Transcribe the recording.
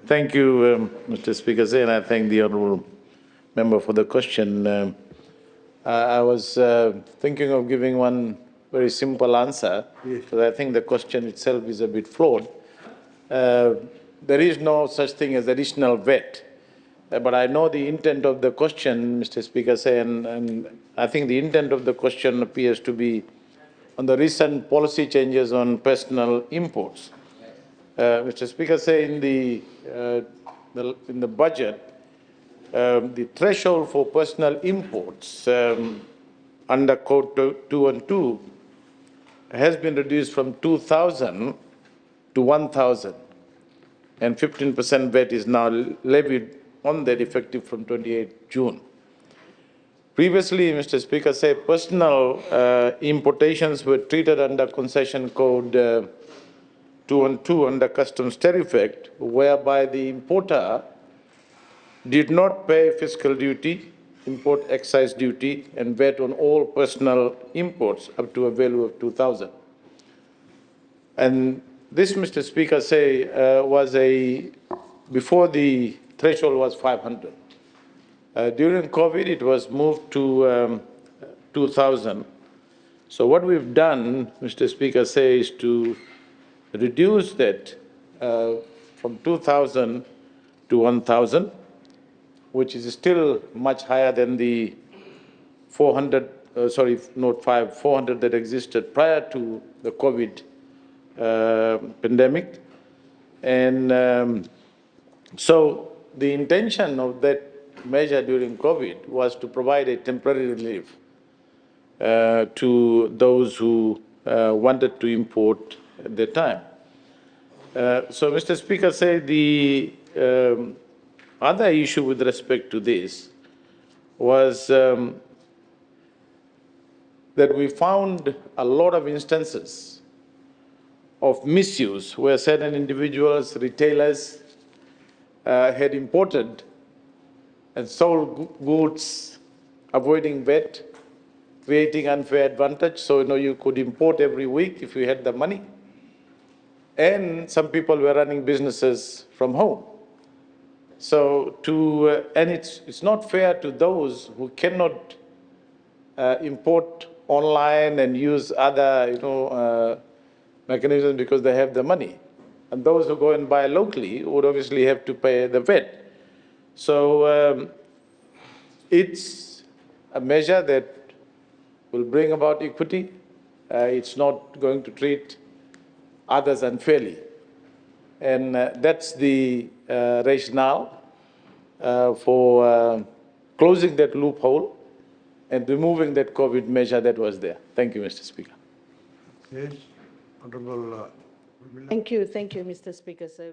Thank you, Mr. Speaker, and I thank the honourable member for the question. I was thinking of giving one very simple answer, because I think the question itself is a bit flawed. There is no such thing as additional VAT, but I know the intent of the question, Mr. Speaker, and I think the intent of the question appears to be on the recent policy changes on personal imports. Mr. Speaker, in the budget, the threshold for personal imports under Code 212 has been reduced from 2,000 to 1,000, and 15% VAT is now levied on that effective from 28 June. Previously, Mr. Speaker, personal importations were treated under Concession Code 212 under Customs Tariff Act, whereby the importer did not pay fiscal duty, import excise duty, and VAT on all personal imports up to a value of 2,000. And this, Mr. Speaker, before the threshold was 500. During COVID, it was moved to 2,000. So what we've done, Mr. Speaker, is to reduce that from 2,000 to 1,000, which is still much higher than the 400 that existed prior to the COVID pandemic. And so the intention of that measure during COVID was to provide a temporary relief to those who wanted to import at the time. So, Mr. Speaker, the other issue with respect to this was that we found a lot of instances of misuse where certain individuals, retailers, had imported and sold goods avoiding VAT, creating unfair advantage. So, you could import every week if you had the money. And some people were running businesses from home. So and it's not fair to those who cannot import online and use other, mechanisms because they have the money. And those who go and buy locally would obviously have to pay the VAT. So it's a measure that will bring about equity. It's not going to treat others unfairly. And that's the rationale for closing that loophole and removing that COVID measure that was there. Thank you, Mr. Speaker. Yes, Honorable. Thank you, Mr. Speaker, sir.